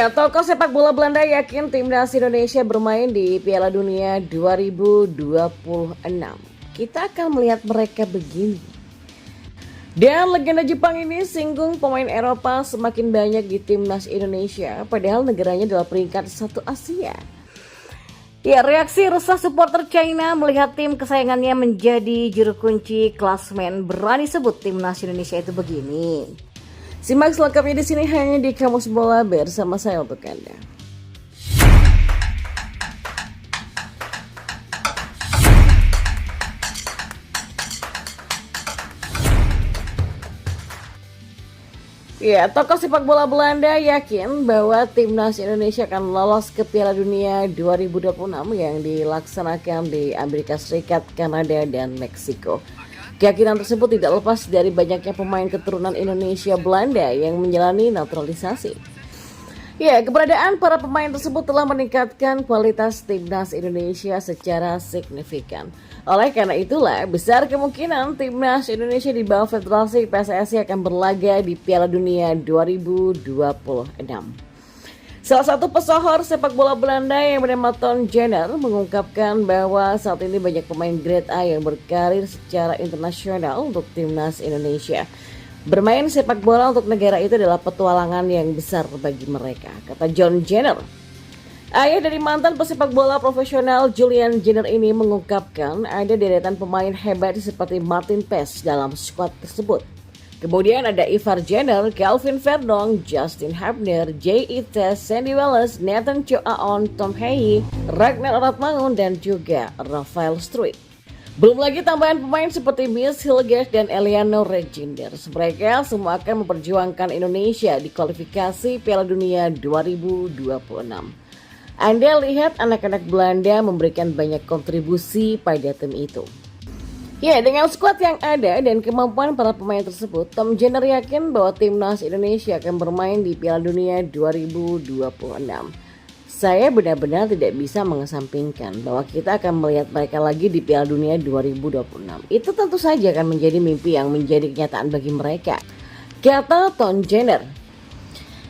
Ya, tokoh sepak bola Belanda yakin timnas Indonesia bermain di Piala Dunia 2026. Kita akan melihat mereka begini. Dan legenda Jepang ini singgung pemain Eropa semakin banyak di timnas Indonesia, padahal negaranya adalah peringkat 1 Asia. Ya, reaksi resah supporter China melihat tim kesayangannya menjadi juru kunci klasmen, berani sebut timnas Indonesia itu begini. Simak selengkapnya di sini hanya di Kamus Bola bersama saya untuk Anda. Ya, tokoh sepak bola Belanda yakin bahwa timnas Indonesia akan lolos ke Piala Dunia 2026 yang dilaksanakan di Amerika Serikat, Kanada, dan Meksiko. Keyakinan tersebut tidak lepas dari banyaknya pemain keturunan Indonesia Belanda yang menjalani naturalisasi. Ya, keberadaan para pemain tersebut telah meningkatkan kualitas timnas Indonesia secara signifikan. Oleh karena itulah, besar kemungkinan timnas Indonesia di bawah Federasi PSSI akan berlaga di Piala Dunia 2026. Salah satu pesohor sepak bola Belanda yang bernama Ton Jenner mengungkapkan bahwa saat ini banyak pemain grade A yang berkarir secara internasional untuk timnas Indonesia. Bermain sepak bola untuk negara itu adalah petualangan yang besar bagi mereka, kata John Jenner. Ayah dari mantan pesepak bola profesional Julian Jenner ini mengungkapkan ada deretan pemain hebat seperti Martin Paes dalam skuad tersebut. Kemudian ada Ivar Jenner, Calvin Verdong, Justin Hapner, Jay Ites, Sandy Wallace, Nathan Cho Aon, Tom Heyi, Ragnar Ratmangun, dan juga Rafael Struijk. Belum lagi tambahan pemain seperti Mies Hilgers dan Eliano Reginder. Mereka semua akan memperjuangkan Indonesia di kualifikasi Piala Dunia 2026. Anda lihat anak-anak Belanda memberikan banyak kontribusi pada tim itu. Ya, dengan skuad yang ada dan kemampuan para pemain tersebut, Tom Jenner yakin bahwa timnas Indonesia akan bermain di Piala Dunia 2026. Saya benar-benar tidak bisa mengesampingkan bahwa kita akan melihat mereka lagi di Piala Dunia 2026. Itu tentu saja akan menjadi mimpi yang menjadi kenyataan bagi mereka, kata Tom Jenner.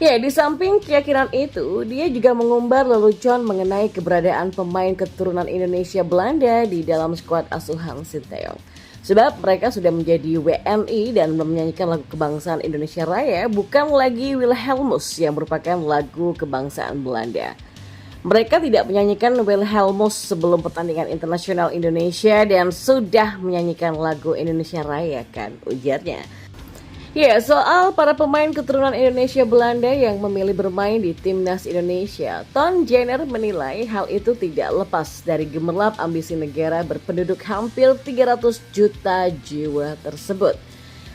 Ya, di samping keyakinan itu, dia juga mengumbar lelucon mengenai keberadaan pemain keturunan Indonesia Belanda di dalam skuad asuhan Sinteyong. Sebab mereka sudah menjadi WNI dan menyanyikan lagu kebangsaan Indonesia Raya, bukan lagi Wilhelmus yang merupakan lagu kebangsaan Belanda. Mereka tidak menyanyikan Wilhelmus sebelum pertandingan internasional Indonesia dan sudah menyanyikan lagu Indonesia Raya, kan, ujarnya. Ya, soal para pemain keturunan Indonesia Belanda yang memilih bermain di timnas Indonesia, Ton Jenner menilai hal itu tidak lepas dari gemerlap ambisi negara berpenduduk hampir 300 juta jiwa tersebut.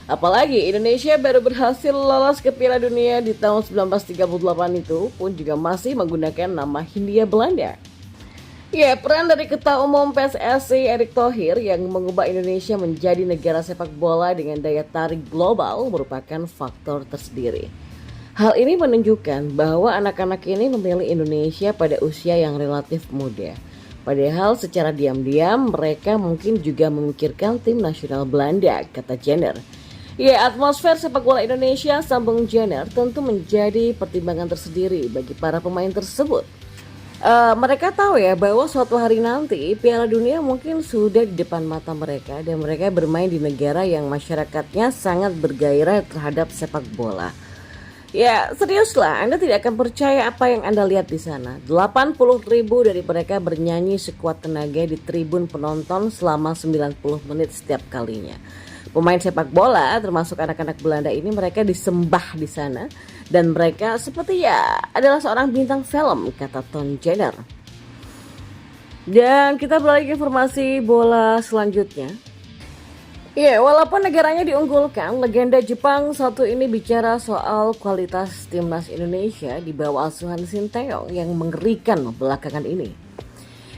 Apalagi Indonesia baru berhasil lolos ke Piala Dunia di tahun 1938 itu pun juga masih menggunakan nama Hindia Belanda. Ya, peran dari Ketua Umum PSSI Erick Thohir yang mengubah Indonesia menjadi negara sepak bola dengan daya tarik global merupakan faktor tersendiri. Hal ini menunjukkan bahwa anak-anak ini memilih Indonesia pada usia yang relatif muda. Padahal secara diam-diam mereka mungkin juga memikirkan tim nasional Belanda, kata Jenner. Ya, atmosfer sepak bola Indonesia, sambung Jenner, tentu menjadi pertimbangan tersendiri bagi para pemain tersebut. Mereka tahu ya bahwa suatu hari nanti Piala Dunia mungkin sudah di depan mata mereka dan mereka bermain di negara yang masyarakatnya sangat bergairah terhadap sepak bola. Ya, seriuslah, Anda tidak akan percaya apa yang Anda lihat di sana. 80.000 dari mereka bernyanyi sekuat tenaga di tribun penonton selama 90 menit setiap kalinya. Pemain sepak bola termasuk anak-anak Belanda ini mereka disembah di sana dan mereka seperti ya adalah seorang bintang film, kata Ton Jenner. Dan kita beralih ke informasi bola selanjutnya. Ya, walaupun negaranya diunggulkan, legenda Jepang satu ini bicara soal kualitas timnas Indonesia di bawah asuhan Sinteyong yang mengerikan belakangan ini.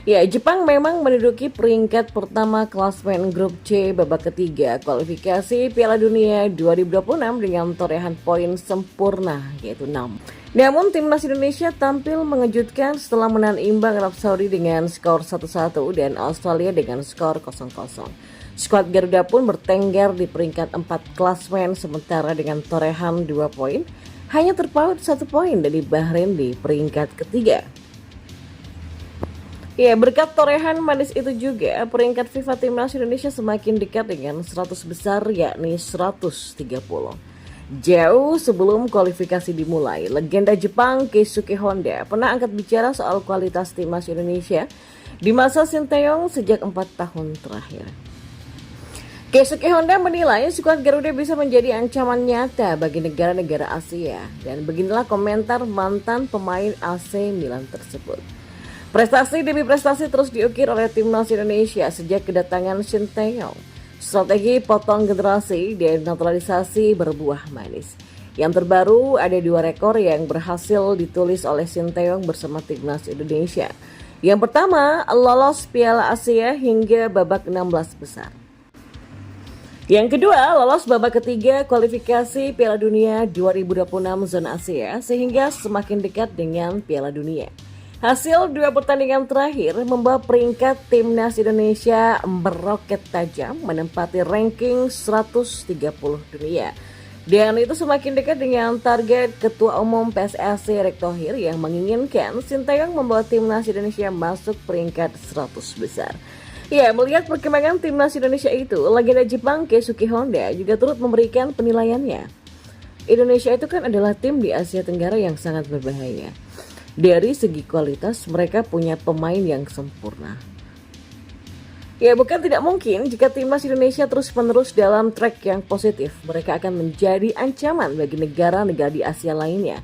Ya, Jepang memang menduduki peringkat pertama klasmen grup C babak ketiga kualifikasi Piala Dunia 2026 dengan torehan poin sempurna yaitu 6. Namun timnas Indonesia tampil mengejutkan setelah menahan imbang Arab Saudi dengan skor 1-1 dan Australia dengan skor 0-0. Skuad Garuda pun bertengger di peringkat 4 klasmen sementara dengan torehan 2 poin. hanya terpaut 1 poin dari Bahrain di peringkat ketiga. Ya, berkat torehan manis itu juga, peringkat FIFA Timnas Indonesia semakin dekat dengan 100 besar, yakni 130. Jauh sebelum kualifikasi dimulai, legenda Jepang Keisuke Honda pernah angkat bicara soal kualitas Timnas Indonesia di masa Sinteyong sejak 4 tahun terakhir. Keisuke Honda menilai skuad Garuda bisa menjadi ancaman nyata bagi negara-negara Asia, dan beginilah komentar mantan pemain AC Milan tersebut. Prestasi demi prestasi terus diukir oleh Timnas Indonesia sejak kedatangan Sinteyong. Strategi potong generasi dan naturalisasi berbuah manis. Yang terbaru ada 2 rekor yang berhasil ditulis oleh Sinteyong bersama Timnas Indonesia. Yang pertama, lolos Piala Asia hingga babak 16 besar. Yang kedua, lolos babak ketiga kualifikasi Piala Dunia 2026 zona Asia sehingga semakin dekat dengan Piala Dunia. Hasil 2 pertandingan terakhir membawa peringkat Timnas Indonesia meroket tajam menempati ranking 130 dunia. Dan itu semakin dekat dengan target Ketua Umum PSSI Erick Thohir yang menginginkan Sinteyong membawa Timnas Indonesia masuk peringkat 100 besar. Ya, melihat perkembangan Timnas Indonesia itu, legenda Jepang Keisuke Honda juga turut memberikan penilaiannya. Indonesia itu kan adalah tim di Asia Tenggara yang sangat berbahaya. Dari segi kualitas, mereka punya pemain yang sempurna. Ya, bukan tidak mungkin jika Timnas Indonesia terus-menerus dalam track yang positif, mereka akan menjadi ancaman bagi negara-negara di Asia lainnya.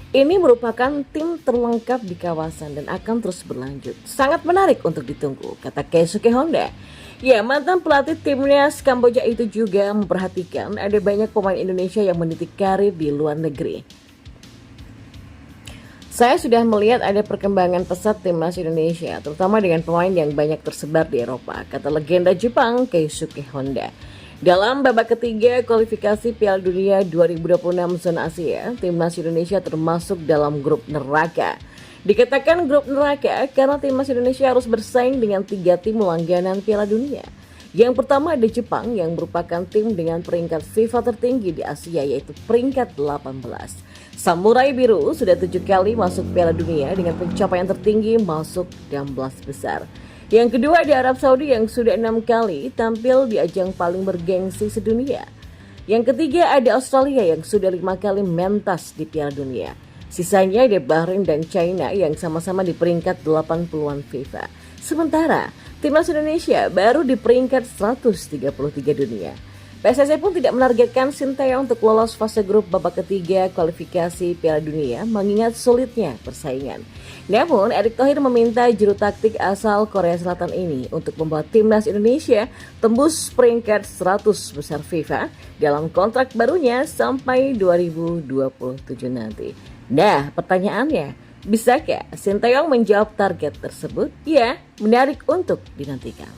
Ini merupakan tim terlengkap di kawasan dan akan terus berlanjut. Sangat menarik untuk ditunggu, kata Keisuke Honda. Ya, mantan pelatih timnas Kamboja itu juga memperhatikan ada banyak pemain Indonesia yang meniti karir di luar negeri. Saya sudah melihat ada perkembangan pesat Timnas Indonesia, terutama dengan pemain yang banyak tersebar di Eropa, kata legenda Jepang Keisuke Honda. Dalam babak ketiga kualifikasi Piala Dunia 2026 zona Asia, Timnas Indonesia termasuk dalam grup neraka. Dikatakan grup neraka karena Timnas Indonesia harus bersaing dengan 3 tim langganan Piala Dunia. Yang pertama ada Jepang yang merupakan tim dengan peringkat FIFA tertinggi di Asia, yaitu peringkat 18. Samurai Biru sudah 7 kali masuk Piala Dunia dengan pencapaian tertinggi masuk 16 besar. Yang kedua ada Arab Saudi yang sudah 6 kali tampil di ajang paling bergengsi sedunia. Yang ketiga ada Australia yang sudah 5 kali mentas di Piala Dunia. Sisanya ada Bahrain dan China yang sama-sama di peringkat 80-an FIFA. Sementara Timnas Indonesia baru di peringkat 133 dunia. PSSI pun tidak menargetkan Sinteyong untuk lolos fase grup babak ketiga kualifikasi Piala Dunia mengingat sulitnya persaingan. Namun, Erick Thohir meminta juru taktik asal Korea Selatan ini untuk membawa Timnas Indonesia tembus peringkat 100 besar FIFA dalam kontrak barunya sampai 2027 nanti. Nah, pertanyaannya, bisakah Sinteyong menjawab target tersebut? Ya, menarik untuk dinantikan.